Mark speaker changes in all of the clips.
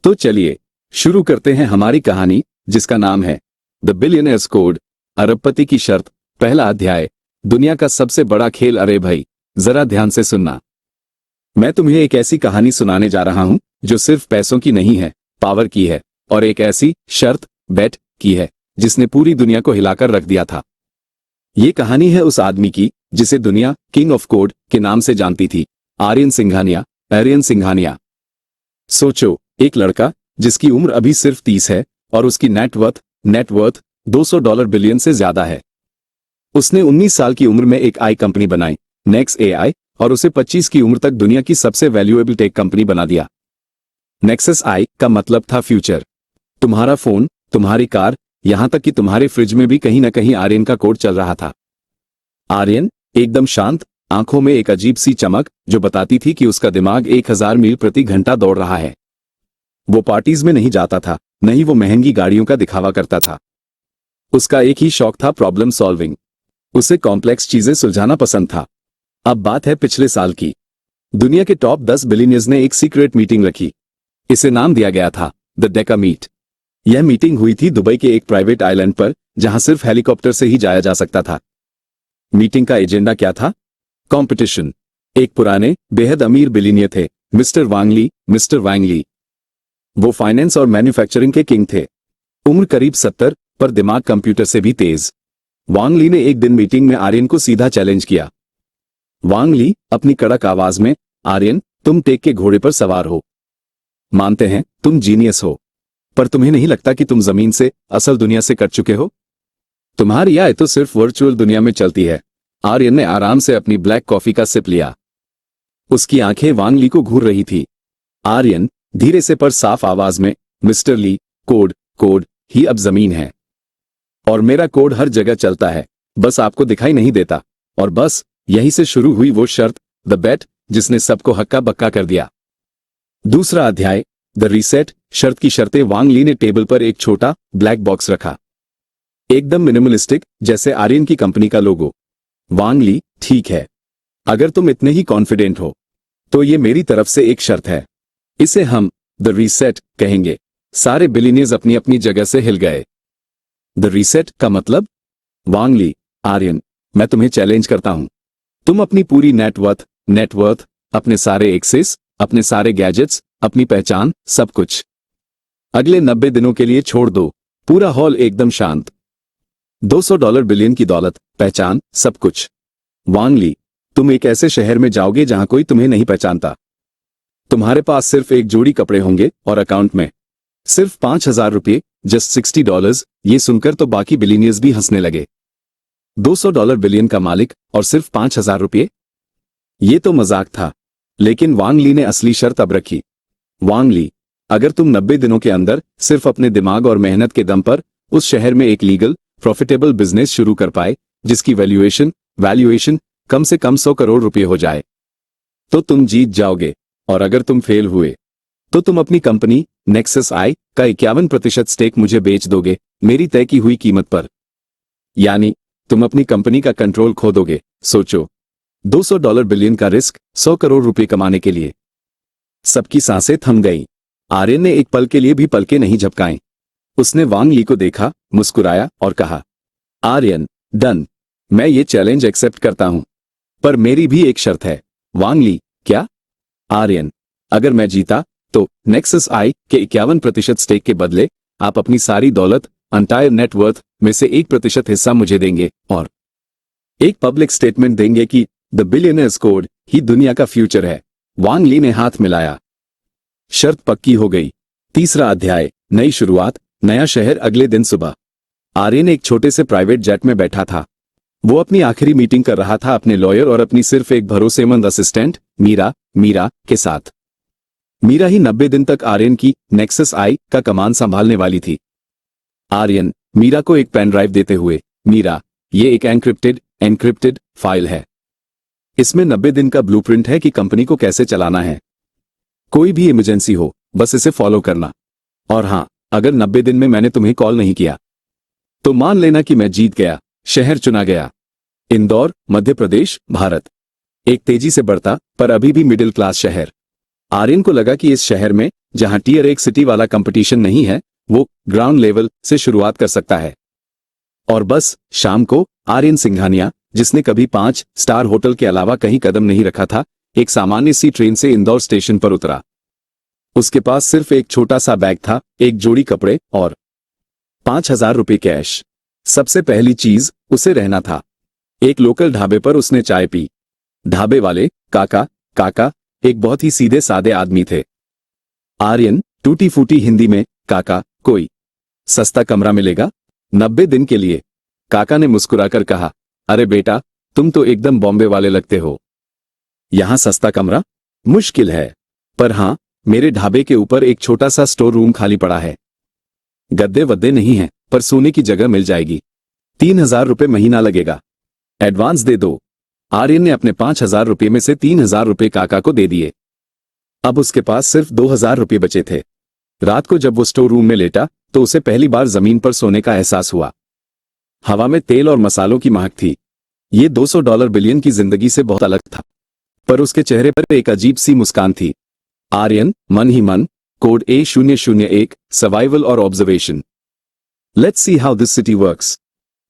Speaker 1: तो चलिए शुरू करते हैं हमारी कहानी, जिसका नाम है द बिलियनियर्स कोड, अरबपति की शर्त। पहला अध्याय, दुनिया का सबसे बड़ा खेल। अरे भाई, जरा ध्यान से सुनना। मैं तुम्हें एक ऐसी कहानी सुनाने जा रहा हूं जो सिर्फ पैसों की नहीं है, पावर की है, और एक ऐसी शर्त बेट की है जिसने पूरी दुनिया को हिलाकर रख दिया था। ये कहानी है उस आदमी की जिसे दुनिया किंग ऑफ कोड के नाम से जानती थी, आर्यन सिंघानिया। आर्यन सिंघानिया। सोचो, एक लड़का जिसकी उम्र अभी सिर्फ 30 है और उसकी नेटवर्थ $200 बिलियन से ज्यादा है। उसने 19 साल की उम्र में एक आई कंपनी बनाई, नेक्स्ट एआई, और उसे 25 की उम्र तक दुनिया की सबसे वैल्यूएबल टेक कंपनी बना दिया। नेक्सस आई का मतलब था फ्यूचर। तुम्हारा फोन, तुम्हारी कार, यहां तक कि तुम्हारे फ्रिज में भी कहीं ना कहीं आर्यन का कोड चल रहा था। आर्यन एकदम शांत, आंखों में एक अजीब सी चमक जो बताती थी कि उसका दिमाग 1000 मील प्रति घंटा दौड़ रहा है। वो पार्टीज में नहीं जाता था, नहीं वो महंगी गाड़ियों का दिखावा करता था। उसका एक ही शौक था, प्रॉब्लम सॉल्विंग। उसे कॉम्प्लेक्स चीजें सुलझाना पसंद था। अब बात है पिछले साल की। दुनिया के टॉप 10 बिलियनियर्स ने एक सीक्रेट मीटिंग रखी। इसे नाम दिया गया था द डेका मीट। यह मीटिंग हुई थी दुबई के एक प्राइवेट आइलैंड पर, जहां सिर्फ हेलीकॉप्टर से ही जाया जा सकता था। मीटिंग का एजेंडा क्या था? कंपटीशन। एक पुराने बेहद अमीर बिलियनियर थे, मिस्टर वांगली। वो फाइनेंस और मैन्युफैक्चरिंग के किंग थे। उम्र करीब 70, पर दिमाग कंप्यूटर से भी तेज। वांगली ने एक दिन मीटिंग में आर्यन को सीधा चैलेंज किया। वांगली अपनी कड़क आवाज में, आर्यन, तुम टेक के घोड़े पर सवार हो। मानते हैं तुम जीनियस हो, पर तुम्हें नहीं लगता कि तुम जमीन से, असल दुनिया से कट चुके हो? तुम्हारी आय तो सिर्फ वर्चुअल दुनिया में चलती है। आर्यन ने आराम से अपनी ब्लैक कॉफी का सिप लिया। उसकी आंखें वांगली को घूर रही थी। आर्यन धीरे से पर साफ आवाज में, मिस्टर ली, कोड ही अब जमीन है, और मेरा कोड हर जगह चलता है, बस आपको दिखाई नहीं देता। और बस यहीं से शुरू हुई वो शर्त, द बेट, जिसने सबको हक्का बक्का कर दिया। दूसरा अध्याय, द रीसेट। शर्त की शर्तें। वांगली ने टेबल पर एक छोटा ब्लैक बॉक्स रखा, एकदम मिनिमलिस्टिक, जैसे आर्यन की कंपनी का लोगो। वांगली, ठीक है, अगर तुम इतने ही कॉन्फिडेंट हो तो ये मेरी तरफ से एक शर्त है। इसे हम द रीसेट कहेंगे। सारे बिलियनियर्स अपनी अपनी जगह से हिल गए। द रीसेट का मतलब? वांगली, आर्यन, मैं तुम्हें चैलेंज करता हूं। तुम अपनी पूरी नेटवर्थ, अपने सारे एक्सेस, अपने सारे गैजेट्स, अपनी पहचान, सब कुछ अगले 90 दिनों के लिए छोड़ दो। पूरा हॉल एकदम शांत। $200 बिलियन की दौलत, पहचान, सब कुछ। वांगली, तुम एक ऐसे शहर में जाओगे जहां कोई तुम्हें नहीं पहचानता। तुम्हारे पास सिर्फ एक जोड़ी कपड़े होंगे और अकाउंट में सिर्फ $5000, जस्ट $60। ये सुनकर तो बाकी बिलियनियर्स भी हंसने लगे। $200 बिलियन का मालिक और सिर्फ $5000। ये तो मजाक था, लेकिन वांगली ने असली शर्त अब रखी। वांगली, अगर तुम 90 दिनों के अंदर सिर्फ अपने दिमाग और मेहनत के दम पर उस शहर में एक लीगल प्रॉफिटेबल बिजनेस शुरू कर पाए जिसकी वैल्यूएशन कम से कम 100 करोड़ रुपए हो जाए, तो तुम जीत जाओगे। और अगर तुम फेल हुए तो तुम अपनी कंपनी नेक्सस आई का 51% स्टेक मुझे बेच दोगे, मेरी तय की हुई कीमत पर। यानी तुम अपनी कंपनी का कंट्रोल खो दोगे। सोचो, $200 बिलियन का रिस्क 100 करोड़ रुपए कमाने के लिए। सबकी सांसें थम गईं। आर्यन ने एक पल के लिए भी पलकें नहीं झपकाएं। उसने वांगली को देखा, मुस्कुराया और कहा, आर्यन, डन, मैं ये चैलेंज एक्सेप्ट करता हूं, पर मेरी भी एक शर्त है। वांगली, क्या? आर्यन, अगर मैं जीता तो नेक्सस आई के 51% स्टेक के बदले आप अपनी सारी दौलत, एंटायर नेटवर्थ में से 1% हिस्सा मुझे देंगे, और एक पब्लिक स्टेटमेंट देंगे कि द बिलियनियर्स कोड ही दुनिया का फ्यूचर है। वांगली ने हाथ मिलाया। शर्त पक्की हो गई। तीसरा अध्याय, नई शुरुआत, नया शहर। अगले दिन सुबह आर्यन एक छोटे से प्राइवेट जेट में बैठा था। वो अपनी आखिरी मीटिंग कर रहा था अपने लॉयर और अपनी सिर्फ एक भरोसेमंद असिस्टेंट मीरा के साथ। मीरा ही 90 दिन तक आर्यन की नेक्सस आई का कमान संभालने वाली थी। आर्यन मीरा को एक पेन ड्राइव देते हुए, मीरा, ये एक एनक्रिप्टेड फाइल है। इसमें 90 दिन का ब्लूप्रिंट है कि कंपनी को कैसे चलाना है। कोई भी इमरजेंसी हो, बस इसे फॉलो करना। और हां, अगर 90 दिन में मैंने तुम्हें कॉल नहीं किया तो मान लेना कि मैं जीत गया। शहर चुना गया, इंदौर, मध्य प्रदेश, भारत। एक तेजी से बढ़ता पर अभी भी मिडिल क्लास शहर। आर्यन को लगा कि इस शहर में जहां टीयर 1 सिटी वाला कंपटीशन नहीं है, वो ग्राउंड लेवल से शुरुआत कर सकता है। और बस शाम को आर्यन सिंघानिया, जिसने कभी 5 स्टार होटल के अलावा कहीं कदम नहीं रखा था, एक सामान्य सी ट्रेन से इंदौर स्टेशन पर उतरा। उसके पास सिर्फ एक छोटा सा बैग था, एक जोड़ी कपड़े और 5,000 रुपये कैश। सबसे पहली चीज उसे रहना था। एक लोकल ढाबे पर उसने चाय पी। ढाबे वाले काका एक बहुत ही सीधे सादे आदमी थे। आर्यन टूटी फूटी हिंदी में, काका कोई सस्ता कमरा मिलेगा 90 दिन के लिए? काका ने मुस्कुराकर कहा, अरे बेटा, तुम तो एकदम बॉम्बे वाले लगते हो। यहां सस्ता कमरा मुश्किल है, पर हां, मेरे ढाबे के ऊपर एक छोटा सा स्टोर रूम खाली पड़ा है। गद्दे वद्दे नहीं है, पर सोने की जगह मिल जाएगी। 3,000 रुपये महीना लगेगा। एडवांस दे दो। आर्यन ने अपने 5,000 रुपये में से 3,000 रुपये काका को दे दिए। अब उसके पास सिर्फ 2,000 रुपये बचे थे। रात को जब वो स्टोर रूम में लेटा तो उसे पहली बार जमीन पर सोने का एहसास हुआ। हवा में तेल और मसालों की महक थी। ये $200 बिलियन की जिंदगी से बहुत अलग था, पर उसके चेहरे पर एक अजीब सी मुस्कान थी। आर्यन मन ही मन, कोड A001, सर्वाइवल और observation. Let's see how this city works.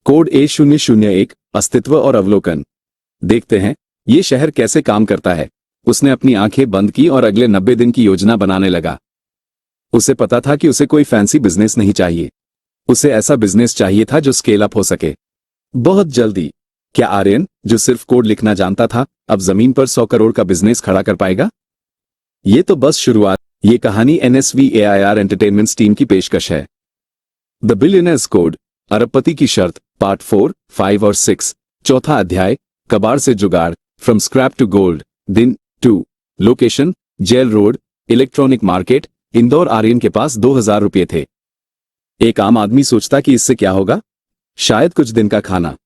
Speaker 1: Code A001, अस्तित्व और अवलोकन। देखते हैं ये शहर कैसे काम करता है। उसने अपनी आंखें बंद की और अगले 90 दिन की योजना बनाने लगा। उसे पता था कि उसे कोई फैंसी बिजनेस नहीं चाहिए। उसे ऐसा बिजनेस चाहिए था जो स्केल अप हो सके बहुत जल्दी। क्या आर्यन, जो सिर्फ कोड लिखना जानता था, अब जमीन पर 100 करोड़ का बिजनेस खड़ा कर पाएगा? ये तो बस शुरुआत। ये कहानी NSVAIR एंटरटेनमेंट्स टीम की पेशकश है। द बिलियनेयर्स कोड, अरबपति की शर्त, पार्ट 4, 5 और 6। चौथा अध्याय, कबाड़ से जुगाड़, फ्रॉम स्क्रैप टू गोल्ड, दिन 2। Location, jail road, electronic market, Indore. Aryan के पास 2,000 रुपये थे। एक आम आदमी सोचता कि इससे क्या होगा, शायद कुछ दिन का खाना,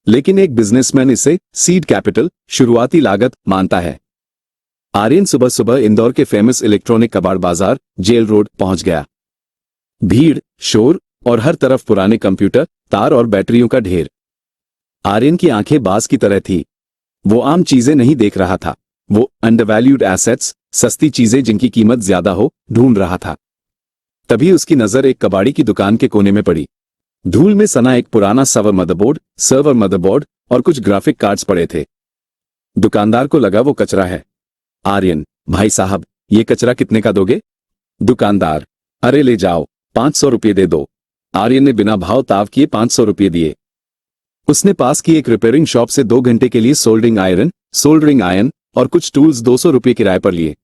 Speaker 1: लेकिन एक बिजनेसमैन इसे सीड कैपिटल, शुरुआती लागत मानता है। आर्यन सुबह सुबह इंदौर के फेमस इलेक्ट्रॉनिक कबाड़ बाजार, जेल रोड पहुंच गया। भीड़, शोर और हर तरफ पुराने कंप्यूटर, तार और बैटरियों का ढेर। आर्यन की आंखें बाज की तरह थी। वो आम चीजें नहीं देख रहा था, वो अंडरवैल्यूड एसेट्स, सस्ती चीजें जिनकी कीमत ज्यादा हो, ढूंढ रहा था। तभी उसकी नजर एक कबाड़ी की दुकान के कोने में पड़ी। धूल में सना एक पुराना सर्वर मदरबोर्ड और कुछ ग्राफिक कार्ड्स पड़े थे। दुकानदार को लगा वो कचरा है। आर्यन, भाई साहब, ये कचरा कितने का दोगे? दुकानदार, अरे ले जाओ, 500 रुपये दे दो। आर्यन ने बिना भाव ताव किए 500 रुपये दिए। उसने पास की एक रिपेयरिंग शॉप से 2 घंटे के लिए सोल्डरिंग आयरन और कुछ टूल्स 200 रुपये किराए पर लिए।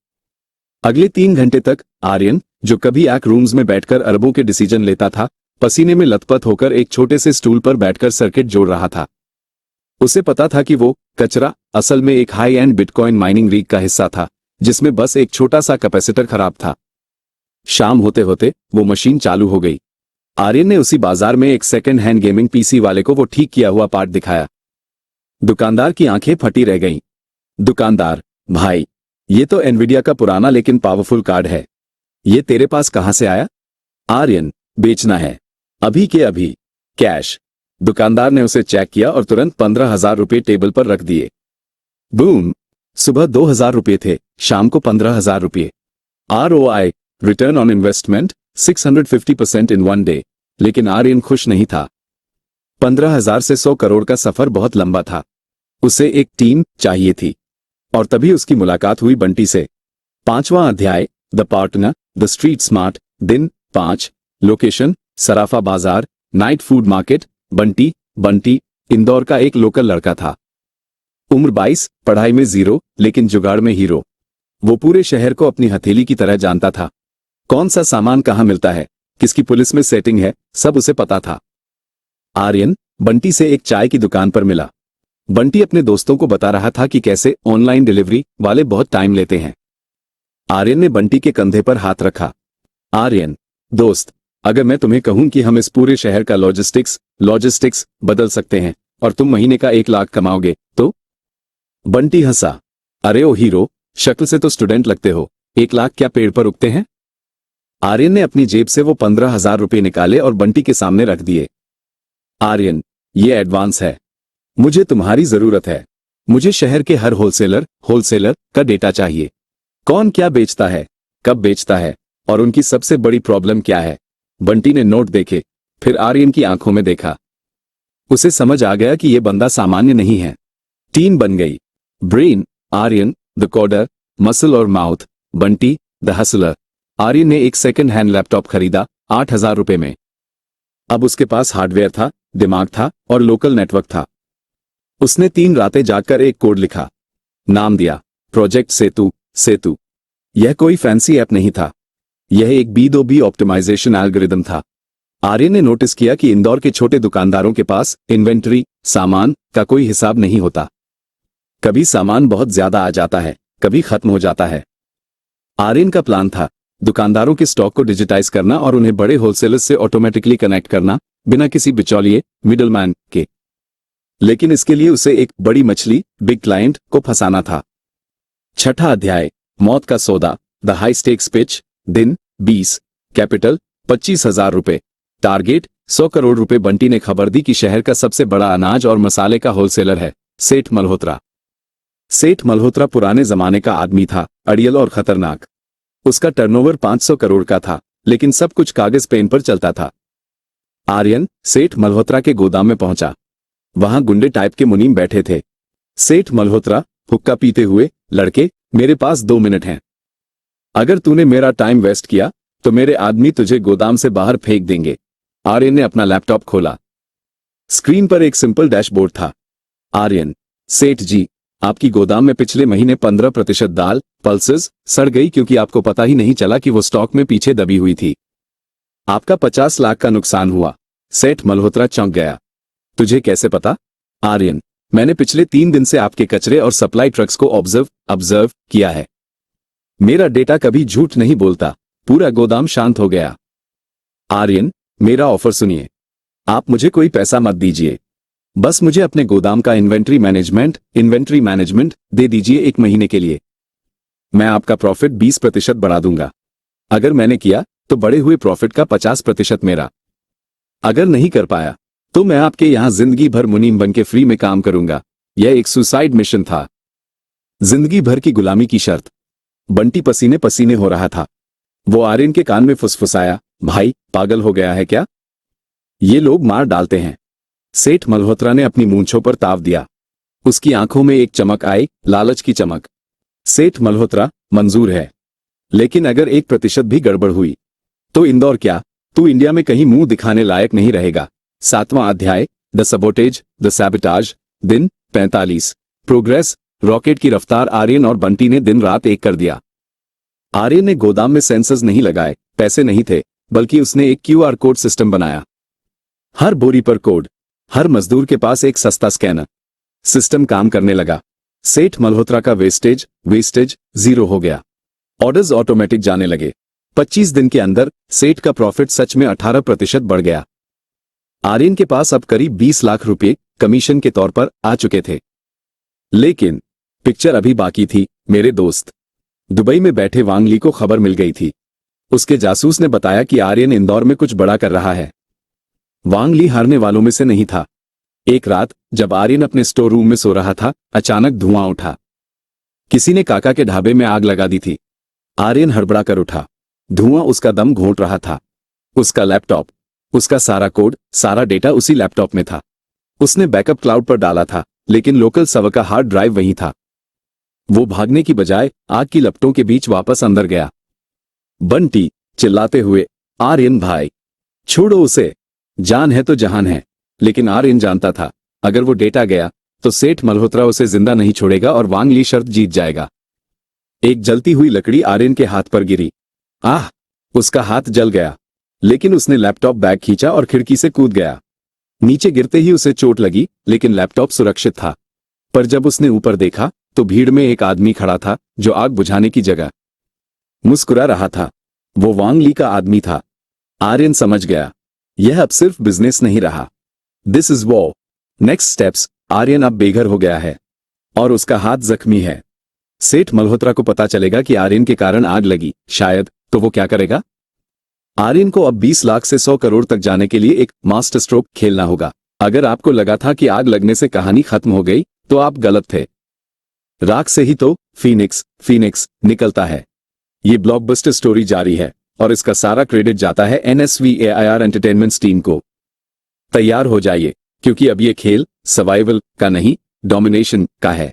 Speaker 1: अगले 3 घंटे तक आर्यन, जो कभी एक रूम्स में बैठकर अरबों के डिसीजन लेता था, पसीने में लथपथ होकर एक छोटे से स्टूल पर बैठकर सर्किट जोड़ रहा था। उसे पता था कि वो कचरा असल में एक high and bitcoin mining rig का हिस्सा था, जिसमें बस एक छोटा सा कैपेसिटर खराब था। शाम होते होते वो मशीन चालू हो गई। आर्यन ने उसी बाजार में एक सेकंड हैंड गेमिंग पीसी वाले को वो ठीक किया हुआ पार्ट दिखाया। दुकानदार की आंखें फटी रह गईं। दुकानदार, भाई, ये तो एनवीडिया का पुराना लेकिन पावरफुल कार्ड है। ये तेरे पास कहां से आया? आर्यन, बेचना है, अभी के अभी, कैश। दुकानदार ने उसे चेक किया और तुरंत 15,000 रुपये टेबल पर रख दिए। बूम। सुबह 2,000 रुपये थे, शाम को 15,000 रुपये। ROI, return on investment, 650% in 1 day. लेकिन आर्यन खुश नहीं था। 15,000 से 100 करोड़ का सफर बहुत लंबा था। उसे एक टीम चाहिए थी। और तभी उसकी मुलाकात हुई बंटी से। 5वां अध्याय, the partner, the street smart, दिन 5। लोकेशन, सराफा बाजार, night food market. Bunty Indore का एक लोकल लड़का था। उम्र 22, पढ़ाई में 0, लेकिन जुगाड़ में हीरो। वो पूरे शहर को अपनी हथेली की तरह जानता था। कौन सा सामान कहां मिलता है, किसकी पुलिस में सेटिंग है, सब उसे पता था। आर्यन बंटी से एक चाय की दुकान पर मिला। बंटी अपने दोस्तों को बता रहा था कि कैसे ऑनलाइन डिलीवरी वाले बहुत टाइम लेते हैं। आर्यन ने बंटी के कंधे पर हाथ रखा। आर्यन, दोस्त, अगर मैं तुम्हें कहूं कि हम इस पूरे शहर का लॉजिस्टिक्स बदल सकते हैं और तुम महीने का 1 लाख कमाओगे तो? बंटी हंसा। अरे ओ हीरो, शक्ल से तो स्टूडेंट लगते हो, 1 लाख क्या पेड़ पर उगते हैं? आर्यन ने अपनी जेब से वो 15,000 रुपये निकाले और बंटी के सामने रख दिए। आर्यन, ये एडवांस है। मुझे तुम्हारी जरूरत है। मुझे शहर के हर होलसेलर का डेटा चाहिए। कौन क्या बेचता है, कब बेचता है और उनकी सबसे बड़ी प्रॉब्लम क्या है। बंटी ने नोट देखे, फिर आर्यन की आंखों में देखा। उसे समझ आ गया कि यह बंदा सामान्य नहीं है। टीम बन गई। Brain Aryan, the coder, muscle और mouth Bunty, the hustler. Aryan ने एक सेकंड हैंड लैपटॉप खरीदा 8,000 रुपए में। अब उसके पास हार्डवेयर था, दिमाग था और लोकल नेटवर्क था। उसने 3 रातें जागकर एक कोड लिखा, नाम दिया प्रोजेक्ट सेतु। सेतु यह कोई फैंसी ऐप नहीं था, यह एक B2B ऑप्टिमाइजेशन एल्गोरिदम था। आर्यन ने नोटिस किया कि इंदौर के छोटे दुकानदारों के पास इन्वेंटरी, सामान का कोई हिसाब नहीं होता। कभी सामान बहुत ज्यादा आ जाता है, कभी खत्म हो जाता है। आर्यन का प्लान था दुकानदारों के स्टॉक को डिजिटाइज करना और उन्हें बड़े होलसेलर्स से ऑटोमेटिकली कनेक्ट करना, बिना किसी बिचौलिए, मिडलमैन के। लेकिन इसके लिए उसे एक बड़ी मछली, बिग क्लाइंट को फंसाना था। छठा अध्याय, मौत का सौदा, द हाई स्टेक्स पिच। दिन 20, कैपिटल 25,000 रुपए, टारगेट 100 करोड़ रुपए। बंटी ने खबर दी कि शहर का सबसे बड़ा अनाज और मसाले का होलसेलर है सेठ मल्होत्रा। सेठ मल्होत्रा पुराने जमाने का आदमी था, अड़ियल और खतरनाक। उसका टर्नओवर 500 करोड़ का था, लेकिन सब कुछ कागज पेन पर चलता था। आर्यन सेठ मल्होत्रा के गोदाम में पहुंचा। वहां गुंडे टाइप के मुनीम बैठे थे। सेठ मल्होत्रा हुक्का पीते हुए, लड़के मेरे पास 2 मिनट हैं। अगर तूने मेरा टाइम वेस्ट किया तो मेरे आदमी तुझे गोदाम से बाहर फेंक देंगे। आर्यन ने अपना लैपटॉप खोला। स्क्रीन पर एक सिंपल डैशबोर्ड था। आर्यन, सेठ जी, आपकी गोदाम में पिछले महीने 15% दाल पल्सेस सड़ गई क्योंकि आपको पता ही नहीं चला कि वो स्टॉक में पीछे दबी हुई थी। आपका 50 लाख का नुकसान हुआ। सेठ मल्होत्रा चौंक गया। तुझे कैसे पता? आर्यन, मैंने पिछले 3 दिन से आपके कचरे और सप्लाई ट्रक्स को ऑब्जर्व किया है। मेरा डेटा कभी झूठ नहीं बोलता। पूरा गोदाम शांत हो गया। आर्यन, मेरा ऑफर सुनिए। आप मुझे कोई पैसा मत दीजिए, बस मुझे अपने गोदाम का इन्वेंट्री मैनेजमेंट दे दीजिए 1 महीने के लिए। मैं आपका प्रॉफिट 20% बढ़ा दूंगा। अगर मैंने किया तो बढ़े हुए प्रॉफिट का 50% मेरा। अगर नहीं कर पाया तो मैं आपके यहां जिंदगी भर मुनीम बन के फ्री में काम करूंगा। यह एक सुसाइड मिशन था, जिंदगी भर की गुलामी की शर्त। बंटी पसीने पसीने हो रहा था। वो आर्यन के कान में फुसफुसाया, भाई पागल हो गया है क्या? ये लोग मार डालते हैं। सेठ मल्होत्रा ने अपनी मूंछों पर ताव दिया। उसकी आंखों में एक चमक आई, लालच की चमक। सेठ मल्होत्रा, मंजूर है, लेकिन अगर 1% भी गड़बड़ हुई तो इंदौर क्या, तू इंडिया में कहीं मुंह दिखाने लायक नहीं रहेगा। 7वां अध्याय, द सैबोटाज। दिन 45, प्रोग्रेस, रॉकेट की रफ्तार। आर्यन और बंटी ने दिन रात एक कर दिया। आर्यन ने गोदाम में सेंसर्स नहीं लगाए, पैसे नहीं थे, बल्कि उसने एक QR कोड सिस्टम बनाया। हर बोरी पर कोड, हर मजदूर के पास एक सस्ता स्कैनर। सिस्टम काम करने लगा। सेठ मल्होत्रा का वेस्टेज 0 हो गया। ऑर्डर्स ऑटोमेटिक जाने लगे। 25 दिन के अंदर सेठ का प्रॉफिट सच में 18% बढ़ गया। आर्यन के पास अब करीब 20 लाख रुपए कमीशन के तौर पर आ चुके थे। लेकिन पिक्चर अभी बाकी थी। मेरे दोस्त दुबई में बैठे वांगली को खबर मिल गई थी। उसके जासूस ने बताया कि आर्यन इंदौर में कुछ बड़ा कर रहा है। वांगली हारने वालों में से नहीं था। एक रात जब आर्यन अपने स्टोर रूम में सो रहा था, अचानक धुआं उठा। किसी ने काका के ढाबे में आग लगा दी थी। आर्यन हड़बड़ा कर उठा। धुआं उसका दम घोंट रहा था। उसका लैपटॉप, उसका सारा कोड, सारा डेटा उसी लैपटॉप में था। उसने बैकअप क्लाउड पर डाला था, लेकिन लोकल सर्वर का हार्ड ड्राइव वहीं था। वो भागने की बजाय आग की लपटों के बीच वापस अंदर गया। बंटी चिल्लाते हुए, आर्यन भाई, छोड़ो उसे, जान है तो जहान है। लेकिन आर्यन जानता था, अगर वो डेटा गया तो सेठ मल्होत्रा उसे जिंदा नहीं छोड़ेगा और वांगली शर्त जीत जाएगा। एक जलती हुई लकड़ी आर्यन के हाथ पर गिरी। आह! उसका हाथ जल गया, लेकिन उसने लैपटॉप बैग खींचा और खिड़की से कूद गया। नीचे गिरते ही उसे चोट लगी, लेकिन लैपटॉप सुरक्षित था। पर जब उसने ऊपर देखा तो भीड़ में एक आदमी खड़ा था जो आग बुझाने की जगह मुस्कुरा रहा था। वो वांगली का आदमी था। आर्यन समझ गया, यह अब सिर्फ बिजनेस नहीं रहा, this is war. Next steps. Aryan अब बेघर हो गया है और उसका हाथ जख्मी है। सेठ मल्होत्रा को पता चलेगा कि आर्यन के कारण आग लगी, शायद, तो वो क्या करेगा? आर्यन को अब 20 लाख से 100 करोड़ तक जाने के लिए एक मास्टर स्ट्रोक खेलना होगा। अगर आपको लगा था कि आग लगने से कहानी खत्म हो गई तो आप गलत थे। राख से ही तो फीनिक्स निकलता है। ये ब्लॉकबस्टर स्टोरी जारी है और इसका सारा क्रेडिट जाता है NSVAIR एंटरटेनमेंट्स टीम को। तैयार हो जाइए, क्योंकि अब ये खेल सर्वाइवल का नहीं, डोमिनेशन का है।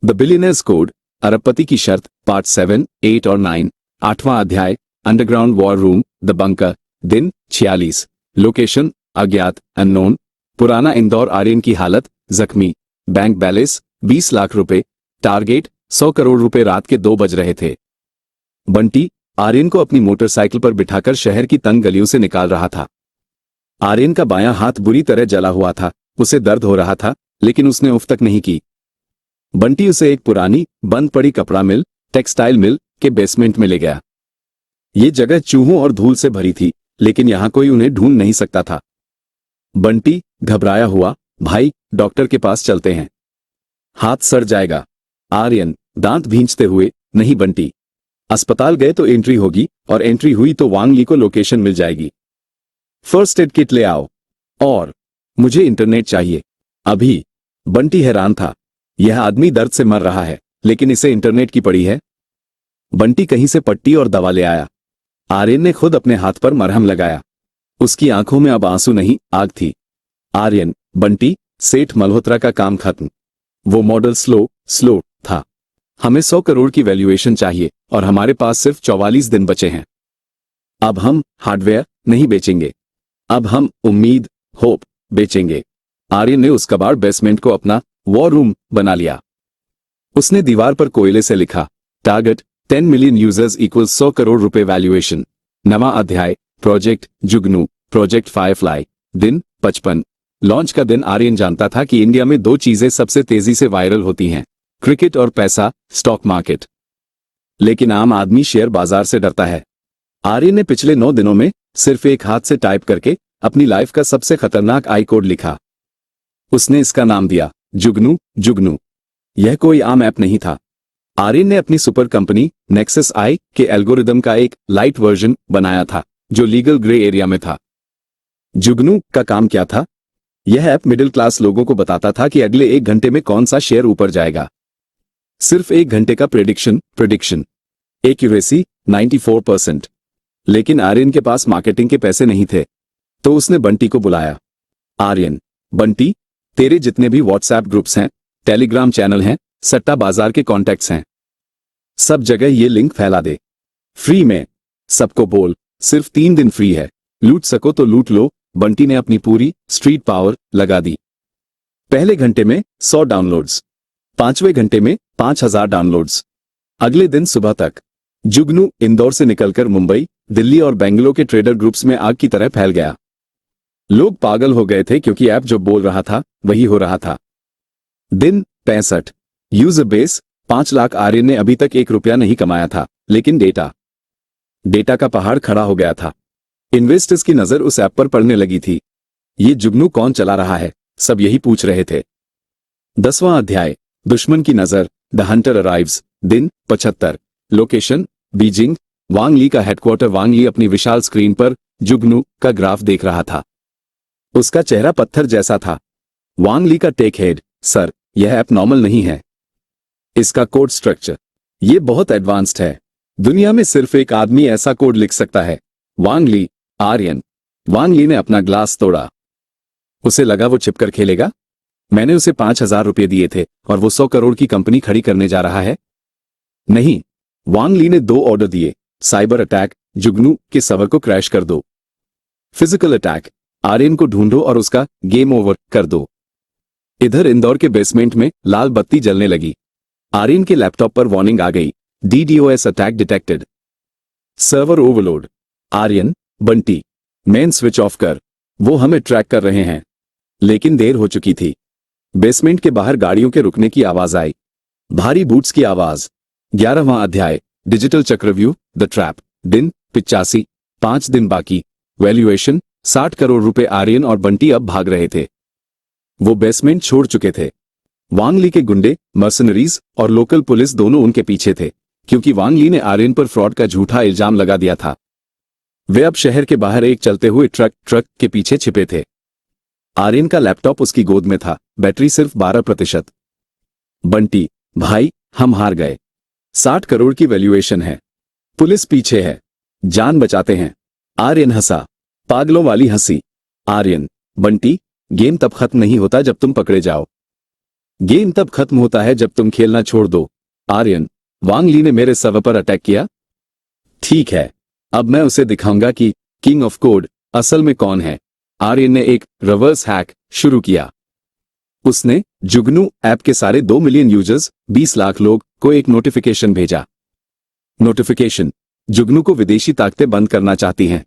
Speaker 1: द बिलियनेयर्स कोड, अरबपति की शर्त, पार्ट 7, 8 और 9, 8वां अध्याय, underground war room, the bunker, दिन 46, लोकेशन अज्ञात, अननोन, पुराना इंदौर। आर्यन की हालत जख्मी, बैंक बैलेंस 20 लाख रुपए, टारगेट 100 करोड़ रुपए। रात के 2 बज रहे थे। बंटी आर्यन को अपनी मोटरसाइकिल पर बिठाकर शहर की तंग गलियों से निकाल रहा था। आर्यन का बायां हाथ बुरी तरह जला हुआ था, उसे दर्द हो रहा था, लेकिन उसने उफ तक नहीं की। बंटी उसे एक पुरानी बंद पड़ी कपड़ा मिल, टेक्सटाइल मिल के बेसमेंट में ले गया। ये जगह चूहों और धूल से भरी थी, लेकिन यहां कोई उन्हें ढूंढ नहीं सकता था। बंटी घबराया हुआ, भाई डॉक्टर के पास चलते हैं, हाथ सड़ जाएगा। आर्यन दांत भींचते हुए, नहीं बंटी, अस्पताल गए तो एंट्री होगी, और एंट्री हुई तो वांग ली को लोकेशन मिल जाएगी। फर्स्ट एड किट ले आओ, और मुझे इंटरनेट चाहिए अभी। बंटी हैरान था, यह आदमी दर्द से मर रहा है, लेकिन इसे इंटरनेट की पड़ी है। बंटी कहीं से पट्टी और दवा ले आया। आर्यन ने खुद अपने हाथ पर मरहम लगाया। उसकी आंखों में अब आंसू नहीं, आग थी। आर्यन, बंटी, सेठ मल्होत्रा का काम खत्म। वो मॉडल स्लो था। हमें 100 करोड़ की वैल्यूएशन चाहिए, और हमारे पास सिर्फ 44 दिन बचे हैं। अब हम हार्डवेयर नहीं बेचेंगे, अब हम उम्मीद, होप बेचेंगे। आर्यन ने उस कबाड़ बेसमेंट को अपना वॉर रूम बना लिया। उसने दीवार पर कोयले से लिखा, target 10 million users equal 100 crore रुपए वैल्यूएशन। नवा अध्याय, प्रोजेक्ट जुगनू, प्रोजेक्ट फायरफ्लाई, दिन 55। लॉन्च का दिन। आर्यन जानता था कि इंडिया में 2 चीजें सबसे तेजी से वायरल होती हैं, क्रिकेट और पैसा, स्टॉक मार्केट। लेकिन आम आदमी शेयर बाजार से डरता है। आर्यन ने पिछले 9 दिनों में सिर्फ एक हाथ से टाइप करके अपनी लाइफ का सबसे खतरनाक आई कोड लिखा। उसने इसका नाम दिया जुगनू। यह कोई आम ऐप नहीं था। आर्यन ने अपनी सुपर कंपनी नेक्सस आई के एल्गोरिदम का एक लाइट वर्जन बनाया था, जो लीगल ग्रे एरिया में था। जुगनू का काम क्या था? यह ऐप मिडिल क्लास लोगों को बताता था कि अगले 1 घंटे में कौन सा शेयर ऊपर जाएगा। सिर्फ 1 घंटे का प्रेडिक्शन, एक्यूरेसी 94%। लेकिन आर्यन के पास मार्केटिंग के पैसे नहीं थे, तो उसने बंटी को बुलाया। आर्यन, बंटी, तेरे जितने भी व्हाट्सएप ग्रुप्स हैं, टेलीग्राम चैनल हैं, सट्टा बाजार के कॉन्टैक्ट्स हैं, सब जगह ये लिंक फैला दे, फ्री में। सबको बोल, सिर्फ 3 दिन फ्री है, लूट सको तो लूट लो। बंटी ने अपनी पूरी स्ट्रीट पावर लगा दी। पहले घंटे में 100 डाउनलोड्स, 5वें घंटे में 5000 डाउनलोड्स। अगले दिन सुबह तक जुगनू इंदौर से निकलकर मुंबई, दिल्ली और बेंगलोर के ट्रेडर ग्रुप्स में आग की तरह फैल गया। लोग पागल हो गए थे, क्योंकि ऐप जो बोल रहा था वही हो रहा था। दिन 65, यूजर बेस 5 लाख। आर्यन ने अभी तक 1 रुपया नहीं कमाया था, लेकिन डेटा का पहाड़ खड़ा हो गया था। इन्वेस्टर्स की नजर उस ऐप पर पड़ने लगी थी। ये जुगनू कौन चला रहा है, सब यही पूछ रहे थे। 10वां अध्याय, दुश्मन की नजर, द हंटर अराइव्स, दिन 75, लोकेशन बीजिंग, वांग ली का हेडक्वार्टर। वांग ली अपनी विशाल स्क्रीन पर जुगनू का ग्राफ देख रहा था। उसका चेहरा पत्थर जैसा था। वांग ली का टेक हेड, सर, यह ऐप नॉर्मल नहीं है। इसका कोड स्ट्रक्चर, ये बहुत एडवांस्ड है। दुनिया में सिर्फ एक आदमी ऐसा कोड लिख सकता है। वांग ली, आर्यन। वांग ली ने अपना ग्लास तोड़ा। उसे लगा वो छिपकर खेलेगा। मैंने उसे 5000 रुपये दिए थे, और वो 100 करोड़ की कंपनी खड़ी करने जा रहा है। नहीं, वांग ली ने 2 ऑर्डर दिए। साइबर अटैक, जुगनू के सर्वर को क्रैश कर दो। फिजिकल अटैक, आर्यन को ढूंढो और उसका गेम ओवर कर दो। इधर इंदौर के बेसमेंट में लाल बत्ती जलने लगी। आर्यन के लैपटॉप पर वार्निंग आ गई, DDoS attack detected, server overload. Aryan, Bunty, main switch off कर, वो हमें ट्रैक कर रहे हैं। लेकिन देर हो चुकी थी। बेसमेंट के बाहर गाड़ियों के रुकने की आवाज आई, भारी बूट्स की आवाज। 11वां अध्याय, डिजिटल चक्रव्यूह, द ट्रैप, दिन 85, 5 दिन बाकी, वैल्यूएशन 60 करोड़ रुपए। आर्यन और बंटी अब भाग रहे थे। वो बेसमेंट छोड़ चुके थे। वांग ली के गुंडे, मर्सनरीज और लोकल पुलिस दोनों उनके पीछे थे, क्योंकि वांग ली ने आर्यन पर फ्रॉड का झूठा इल्जाम लगा दिया था। वे अब शहर के बाहर एक चलते हुए ट्रक के पीछे छिपे थे। आर्यन का लैपटॉप उसकी गोद में था, बैटरी सिर्फ 12%। बंटी, भाई हम हार गए। 60 करोड़ की वैल्यूएशन है। पुलिस पीछे है, जान बचाते हैं। आर्यन हंसा, पागलों वाली हंसी। आर्यन, बंटी, गेम तब खत्म नहीं होता जब तुम पकड़े जाओ। गेम तब खत्म होता है जब तुम खेलना छोड़ दो। आर्यन, वांग ली ने मेरे सर्वर पर अटैक किया। ठीक है, अब मैं उसे दिखाऊंगा कि किंग ऑफ कोड असल में कौन है। आर्यन ने एक रिवर्स हैक शुरू किया। उसने जुगनू ऐप के सारे 2 मिलियन यूजर्स, 20 लाख लोग को एक नोटिफिकेशन भेजा। नोटिफिकेशन, जुगनू को विदेशी ताकतें बंद करना चाहती हैं।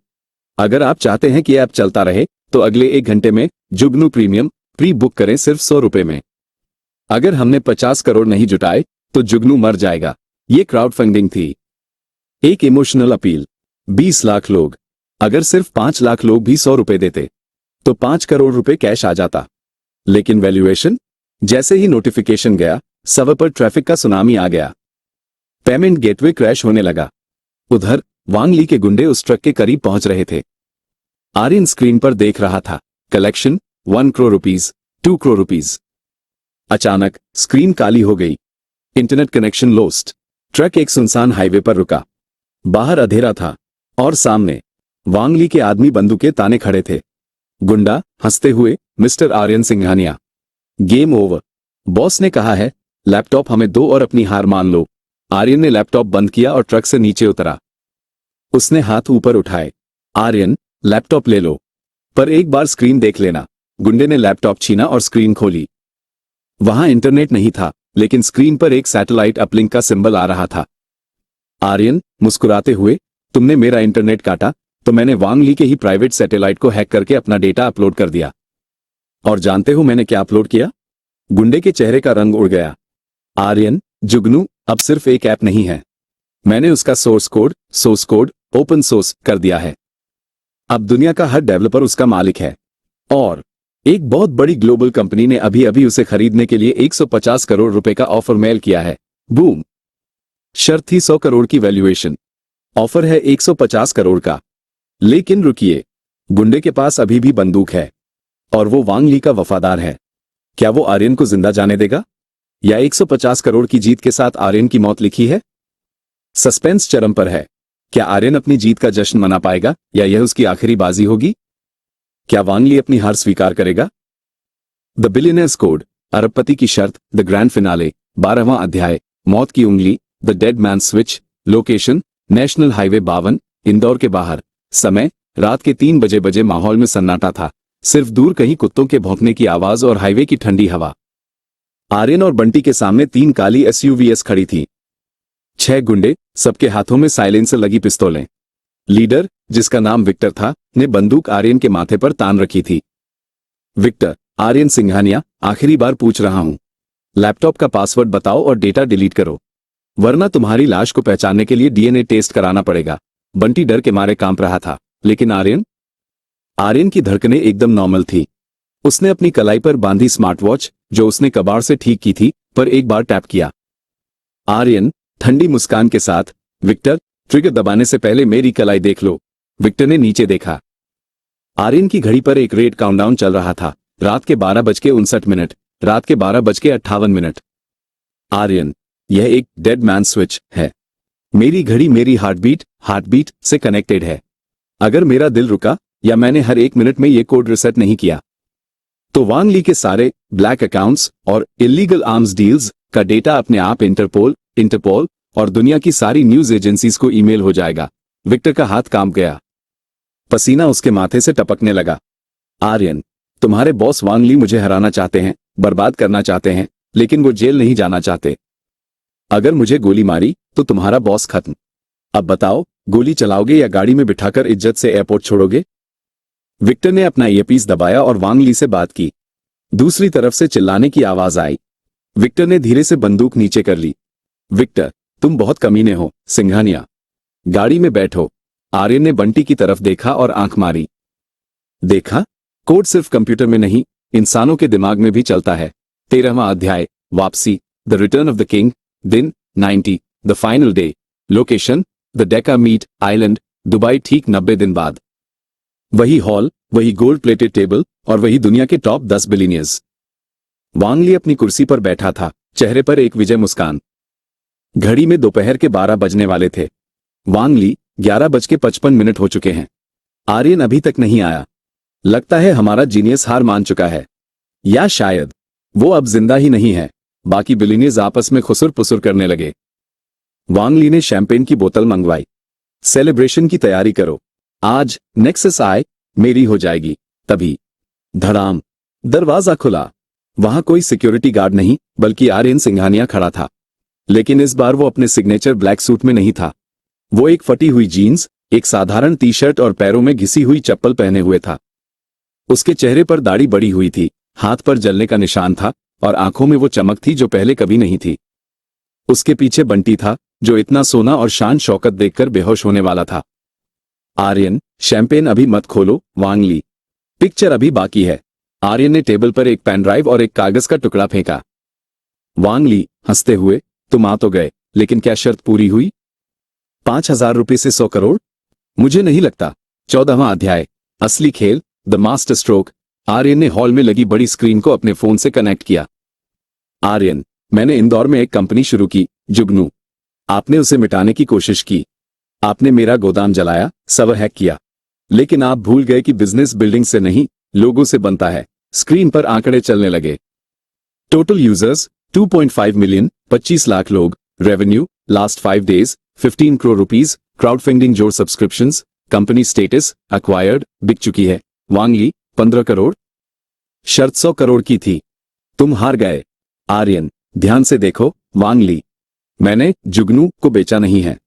Speaker 1: अगर आप चाहते हैं कि ऐप चलता रहे तो अगले 1 घंटे में जुगनू प्रीमियम प्री बुक करें सिर्फ 100 रुपए में। अगर हमने 50 करोड़ नहीं जुटाए तो जुगनू मर जाएगा। ये क्राउड फंडिंग थी, एक इमोशनल अपील। 20 लाख लोग, अगर सिर्फ 5 लाख लोग भी 100 रुपए देते तो 5 करोड़ रुपए कैश आ जाता। लेकिन वैल्यूएशन, जैसे ही नोटिफिकेशन गया सर्वर पर ट्रैफिक का सुनामी आ गया। पेमेंट गेटवे क्रैश होने लगा। उधर वांग ली के गुंडे उस ट्रक के करीब पहुंच रहे थे। आर्यन स्क्रीन पर देख रहा था, collection 1 crore rupees, 2 crore rupees. अचानक स्क्रीन काली हो गई। Internet connection lost. ट्रक एक सुनसान हाईवे पर रुका। बाहर अंधेरा था और सामने वांग ली के आदमी बंदूकें ताने खड़े थे। गुंडा हंसते हुए, mister Aryan Singhania, game over. Boss ने कहा है लैपटॉप हमें दो और अपनी हार मान लो। आर्यन ने लैपटॉप बंद किया और ट्रक से नीचे उतरा। उसने हाथ ऊपर उठाए। आर्यन, लैपटॉप ले लो, पर एक बार स्क्रीन देख लेना। गुंडे ने लैपटॉप छीना और स्क्रीन खोली। वहां इंटरनेट नहीं था, लेकिन स्क्रीन पर एक सैटेलाइट अपलिंक का सिंबल आ रहा था। आर्यन मुस्कुराते हुए, तुमने मेरा इंटरनेट काटा तो मैंने वांग ली के ही प्राइवेट सैटेलाइट को हैक करके अपना डेटा अपलोड कर दिया। और जानते हो मैंने क्या अपलोड किया? गुंडे के चेहरे का रंग उड़ गया। आर्यन, जुगनू अब सिर्फ एक ऐप नहीं है, मैंने उसका सोर्स कोड ओपन सोर्स कर दिया है। अब दुनिया का हर डेवलपर उसका मालिक है। और एक बहुत बड़ी ग्लोबल कंपनी ने अभी अभी उसे खरीदने के लिए 150 करोड़ रुपए का ऑफर मेल किया है। बूम। शर्त थी 100 करोड़ की वैल्यूएशन। ऑफर है 150 करोड़ का। लेकिन रुकिए, गुंडे के पास अभी भी बंदूक है और वो वांग ली का वफादार है। क्या वो आर्यन को जिंदा जाने देगा या 150 करोड़ की जीत के साथ आर्यन की मौत लिखी है? सस्पेंस चरम पर है। क्या आर्यन अपनी जीत का जश्न मना पाएगा या यह उसकी आखिरी बाजी होगी? क्या वांग ली अपनी हार स्वीकार करेगा? द बिलियनेयर्स कोड, अरबपति की शर्त, द ग्रैंड फिनाले, 12वां अध्याय, मौत की उंगली, the dead man switch. Location, national highway 52, Indore के बाहर। समय, रात के 3 बजे। माहौल में सन्नाटा था, सिर्फ दूर कहीं कुत्तों के भौंकने की आवाज और हाईवे की ठंडी हवा। आर्यन और बंटी के सामने 3 काली एसयूवीएस खड़ी थी। 6 गुंडे, सबके हाथों में साइलेंसर लगी पिस्तौलें। लीडर, जिसका नाम विक्टर था, ने बंदूक आर्यन के माथे पर तान रखी थी। विक्टर, आर्यन सिंघानिया, आखिरी बार पूछ रहा हूं, लैपटॉप का पासवर्ड बताओ और डेटा डिलीट करो, वरना तुम्हारी लाश को पहचानने के लिए डीएनए टेस्ट कराना पड़ेगा। बंटी डर के मारे कांप रहा था, लेकिन आर्यन की धड़कनें एकदम नॉर्मल थी। उसने अपनी कलाई पर बांधी स्मार्ट वॉच, जो उसने कबाड़ से ठीक की थी, पर एक बार टैप किया। आर्यन ठंडी मुस्कान के साथ, विक्टर, ट्रिगर दबाने से पहले मेरी कलाई देख लो। विक्टर ने नीचे देखा। आर्यन की घड़ी पर एक रेड काउंटडाउन चल रहा था। रात के 12:59, रात के 12:58। आर्यन, यह एक डेड मैन स्विच है। मेरी घड़ी मेरी हार्टबीट से कनेक्टेड है। अगर मेरा दिल रुका या मैंने हर 1 मिनट में ये कोड रिसेट नहीं किया तो वांग ली के सारे ब्लैक अकाउंट्स और इलीगल आर्म्स डील्स का डेटा अपने आप इंटरपोल और दुनिया की सारी न्यूज एजेंसीज को ईमेल हो जाएगा। विक्टर का हाथ कांप गया, पसीना उसके माथे से टपकने लगा। आर्यन, तुम्हारे बॉस वांग ली मुझे हराना चाहते हैं, बर्बाद करना चाहते हैं, लेकिन वो जेल नहीं जाना चाहते। अगर मुझे गोली मारी तो तुम्हारा बॉस खत्म। अब बताओ, गोली चलाओगे या गाड़ी में बिठाकर इज्जत से एयरपोर्ट छोड़ोगे? विक्टर ने अपना ईयरपीस दबाया और वांग ली से बात की। दूसरी तरफ से चिल्लाने की आवाज आई। विक्टर ने धीरे से बंदूक नीचे कर ली। विक्टर, तुम बहुत कमीने हो, सिंघानिया। गाड़ी में बैठो। आर्यन ने बंटी की तरफ देखा और आंख मारी। देखा, कोड सिर्फ कंप्यूटर में नहीं, इंसानों के दिमाग में भी चलता है। 13वां अध्याय, वापसी, the return of the king. दिन 90, the final day. Location, the Deka meet island, Dubai. ठीक 90 दिन बाद। वही हॉल, वही गोल्ड प्लेटेड टेबल और वही दुनिया के टॉप 10 बिलियनियर्स। वांग ली अपनी कुर्सी पर बैठा था, चेहरे पर एक विजय मुस्कान। घड़ी में दोपहर के 12 बजने वाले थे। वांग ली, 11:55 हो चुके हैं। आर्यन अभी तक नहीं आया। लगता है हमारा जीनियस हार मान चुका है, या शायद वो अब जिंदा ही नहीं है। बाकी बिलियनियर्स आपस में खुसुर पुसुर करने लगे। वांग ली ने शैंपेन की बोतल मंगवाई। सेलिब्रेशन की तैयारी करो, आज नेक्सस आई मेरी हो जाएगी। तभी धड़ाम, दरवाजा खुला। वहां कोई सिक्योरिटी गार्ड नहीं, बल्कि आर्यन सिंघानिया खड़ा था। लेकिन इस बार वो अपने सिग्नेचर ब्लैक सूट में नहीं था। वो एक फटी हुई जीन्स, एक साधारण टी शर्ट और पैरों में घिसी हुई चप्पल पहने हुए था। उसके चेहरे पर दाढ़ी बढ़ी हुई थी, हाथ पर जलने का निशान था और आंखों में वो चमक थी जो पहले कभी नहीं थी। उसके पीछे बंटी था, जो इतना सोना और शान शौकत देखकर बेहोश होने वाला था। आर्यन, शैंपेन अभी मत खोलो। वांग ली, पिक्चर अभी बाकी है। आर्यन ने टेबल पर एक पेन ड्राइव और एक कागज का टुकड़ा फेंका। वांग ली हंसते हुए, तुम आ तो गए, लेकिन क्या शर्त पूरी हुई? 5,000 रुपये से 100 करोड़? मुझे नहीं लगता। 14वां अध्याय, असली खेल, द मास्टर स्ट्रोक। आर्यन ने हॉल में लगी बड़ी स्क्रीन को अपने फोन से कनेक्ट किया। आर्यन, मैंने इंदौर में एक कंपनी शुरू की, जुगनू। आपने उसे मिटाने की कोशिश की। आपने मेरा गोदाम जलाया, सर्वर हैक किया। लेकिन आप भूल गए कि बिजनेस बिल्डिंग से नहीं, लोगों से बनता है। स्क्रीन पर आंकड़े चलने लगे। टोटल यूजर्स 2.5 मिलियन, 25 लाख लोग। Revenue last 5 days 15 crore rupees. Crowd funding जोड़ सब्सक्रिप्शंस। कंपनी स्टेटस एक्वायर्ड, बिक चुकी है। वांग ली, 15 करोड़। शर्त 100 करोड़ की थी। तुम हार गए। आर्यन, ध्यान से देखो। वांग ली, मैंने जुगनू को बेचा नहीं है।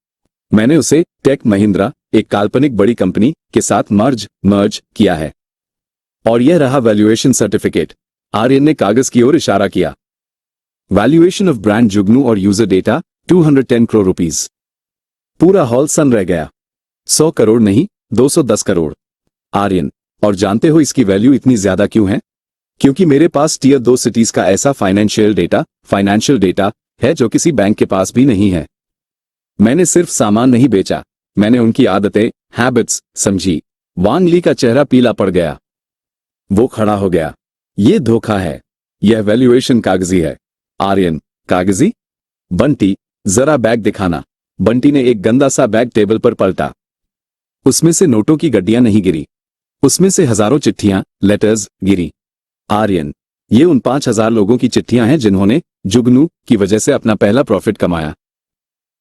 Speaker 1: मैंने उसे टेक महिंद्रा, एक काल्पनिक बड़ी कंपनी के साथ मर्ज किया है। और यह रहा वैल्यूएशन सर्टिफिकेट। आर्यन ने कागज की ओर इशारा किया। वैल्यूएशन ऑफ ब्रांड जुगनू और यूजर डेटा 210 करोड़ रुपीज। पूरा हॉल सन रह गया। 100 करोड़ नहीं, 210 करोड़। आर्यन, और जानते हो इसकी वैल्यू इतनी ज्यादा क्यों है? क्योंकि मेरे पास टियर 2 सिटीज का ऐसा फाइनेंशियल डेटा है जो किसी बैंक के पास भी नहीं है। मैंने सिर्फ सामान नहीं बेचा, मैंने उनकी आदतें, हैबिट्स समझी। वांग ली का चेहरा पीला पड़ गया। वो खड़ा हो गया। ये धोखा है। यह वैल्यूएशन कागजी है। आर्यन, कागजी? बंटी, जरा बैग दिखाना। बंटी ने एक गंदा सा बैग टेबल पर पलटा। उसमें से नोटों की गड्डियां नहीं गिरी, उसमें से हजारों चिट्ठियां, लेटर्स गिरी। आर्यन, ये उन 5,000 लोगों की चिट्ठियां हैं जिन्होंने जुगनू की वजह से अपना पहला प्रॉफिट कमाया।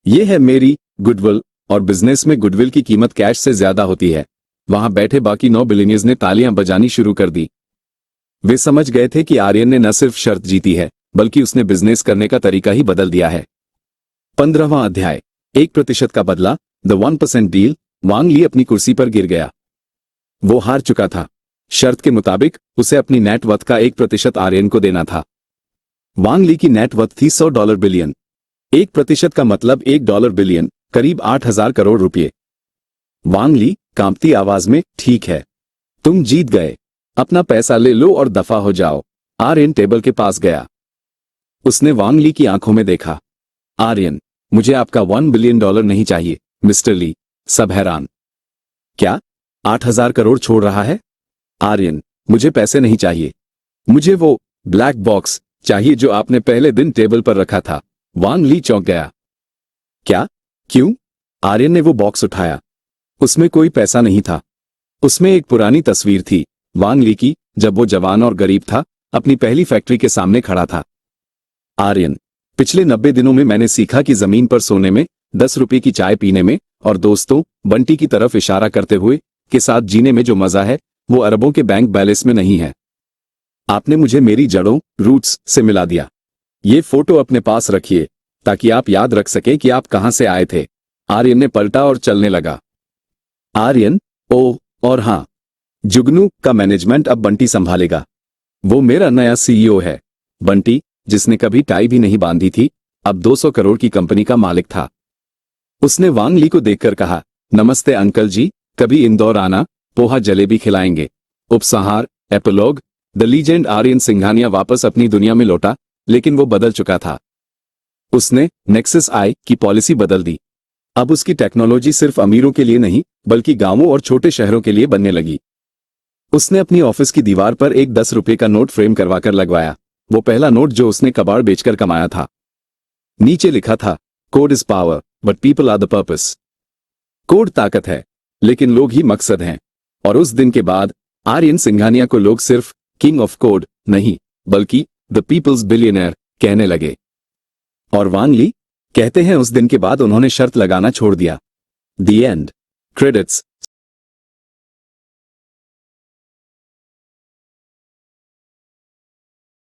Speaker 1: ये है मेरी गुडविल, और बिजनेस में गुडविल की कीमत कैश से ज्यादा होती है। वहां बैठे बाकी 9 बिलियनियर्स ने तालियां बजानी शुरू कर दी। वे समझ गए थे कि आर्यन ने न सिर्फ शर्त जीती है, बल्कि उसने बिजनेस करने का तरीका ही बदल दिया है। 15वां अध्याय, 1% का बदला, द 1% डील। वांग ली अपनी कुर्सी पर गिर गया। वो हार चुका था। शर्त के मुताबिक उसे अपनी नेटवर्थ का 1% आर्यन को देना था। वांग ली की नेटवर्थ थी $100 बिलियन। 1% का मतलब $1 बिलियन, करीब 8,000 करोड़ रुपए। वांग ली कांपती आवाज में, ठीक है, तुम जीत गए। अपना पैसा ले लो और दफा हो जाओ। आर्यन टेबल के पास गया। उसने वांग ली की आंखों में देखा। आर्यन, मुझे आपका $1 बिलियन नहीं चाहिए, मिस्टर ली। सब हैरान। क्या? 8,000 करोड़ छोड़ रहा है? आर्यन, मुझे पैसे नहीं चाहिए। मुझे वो ब्लैक बॉक्स चाहिए जो आपने पहले दिन टेबल पर रखा था। वांग ली चौंक गया। क्या? क्यों? आर्यन ने वो बॉक्स उठाया। उसमें कोई पैसा नहीं था। उसमें एक पुरानी तस्वीर थी, वांग ली की, जब वो जवान और गरीब था, अपनी पहली फैक्ट्री के सामने खड़ा था। आर्यन, पिछले 90 दिनों में मैंने सीखा कि जमीन पर सोने में, 10 रुपए की चाय पीने में, और दोस्तों, बंटी की तरफ इशारा करते हुए, के साथ जीने में जो मजा है, वो अरबों के बैंक बैलेंस में नहीं है। आपने मुझे मेरी जड़ों, रूट्स से मिला दिया। ये फोटो अपने पास रखिए, ताकि आप याद रख सके कि आप कहां से आए थे। आर्यन ने पलटा और चलने लगा। आर्यन, ओह, और हां, जुगनू का मैनेजमेंट अब बंटी संभालेगा। वो मेरा नया सीईओ है। बंटी, जिसने कभी टाई भी नहीं बांधी थी, अब 200 करोड़ की कंपनी का मालिक था। उसने वांग ली को देखकर कहा, नमस्ते अंकल जी, कभी इंदौर आना, पोहा जलेबी खिलाएंगे। उपसंहार, epilogue. The legend Aryan Singhania वापस अपनी दुनिया में लौटा, लेकिन वो बदल चुका था। उसने नेक्सस आई की पॉलिसी बदल दी। अब उसकी टेक्नोलॉजी सिर्फ अमीरों के लिए नहीं, बल्कि गांवों और छोटे शहरों के लिए बनने लगी। उसने अपनी ऑफिस की दीवार पर एक 10 रुपए का नोट फ्रेम करवाकर लगवाया। वो पहला नोट जो उसने कबाड़ बेचकर कमाया था। नीचे लिखा था, code is power but people are the purpose. Code ताकत है लेकिन लोग ही मकसद हैं। और उस दिन के बाद आर्यन सिंघानिया को लोग सिर्फ किंग ऑफ कोड नहीं बल्कि द पीपल्स बिलियनेयर कहने लगे। और वांग ली कहते हैं उस दिन के बाद उन्होंने शर्त लगाना छोड़ दिया। The end. क्रेडिट्स